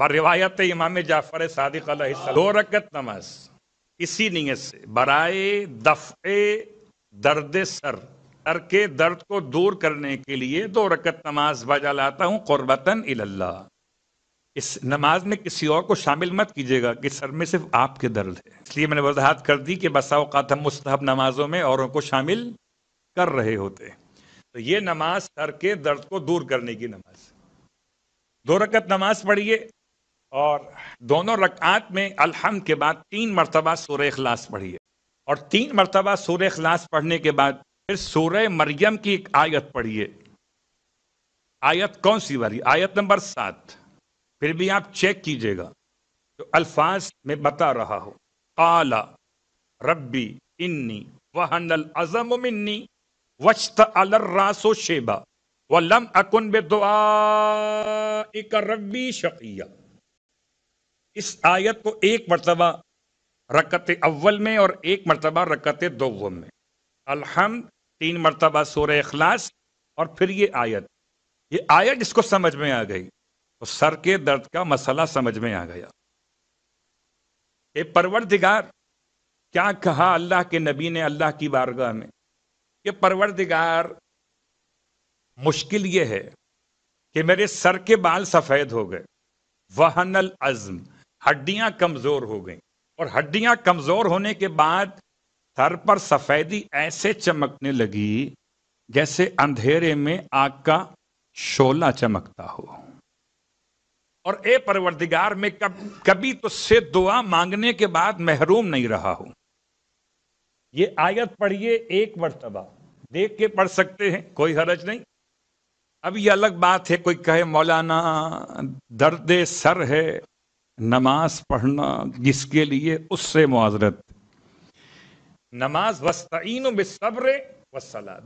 روایت امام جعفر صادق علیہ السلام 2 رکعت نماز اسی نیت سے برائے دفع درد سر کے درد کو دور کرنے کے لیے 2 رکعت نماز بجا لاتا ہوں قربتاً اللہ. اس نماز میں کسی اور کو شامل مت کیجیے گا کہ سر میں صرف آپ کے درد ہے. اس لیے میں نے وضاحت کر دی کہ بسا اوقات ہم مستحب نمازوں میں اوروں کو شامل کر رہے ہوتے. تو یہ نماز سر کے درد کو دور کرنے کی نماز. 2 رکعت نماز پڑھیے اور دونوں رکعات میں الحمد کے بعد 3 مرتبہ سورہ اخلاص پڑھیے اور 3 مرتبہ سورہ اخلاص پڑھنے کے بعد پھر سورہ مریم کی ایک آیت پڑھیے. آیت کون سی والی؟ آیت نمبر 7. پھر بھی آپ چیک کیجئے گا جو الفاظ میں بتا رہا ہوں. قال ربی انی وہن العظم منی واشتعل الراس شیبا ولم اکن بدعائک ربی شقیا. اس آیت کو 1 مرتبہ رکعت اول میں اور 1 مرتبہ رکعت دوم میں. الحمد 3 مرتبہ سورہ اخلاص اور پھر یہ آیت جس کو سمجھ میں آ گئی تو سر کے درد کا مسئلہ سمجھ میں آ گیا. اے پروردگار، کیا کہا اللہ کے نبی نے اللہ کی بارگاہ میں کہ پروردگار مشکل یہ ہے کہ میرے سر کے بال سفید ہو گئے، وہن العظم ہڈیاں کمزور ہو گئیں، اور ہڈیاں کمزور ہونے کے بعد سر پر سفیدی ایسے چمکنے لگی جیسے اندھیرے میں آگ کا شعلہ چمکتا ہو. اور اے پروردگار، میں کبھی تجھ سے دعا مانگنے کے بعد محروم نہیں رہا ہوں. یہ آیت پڑھیے 1 مرتبہ، دیکھ کے پڑھ سکتے ہیں، کوئی حرج نہیں. اب یہ الگ بات ہے کوئی کہے مولانا درد سر ہے نماز پڑھنا جس کے لیے، اس سے معذرت. نماز وَاسْتَعِینُوا بِالصَّبْرِ وَالصَّلَاةِ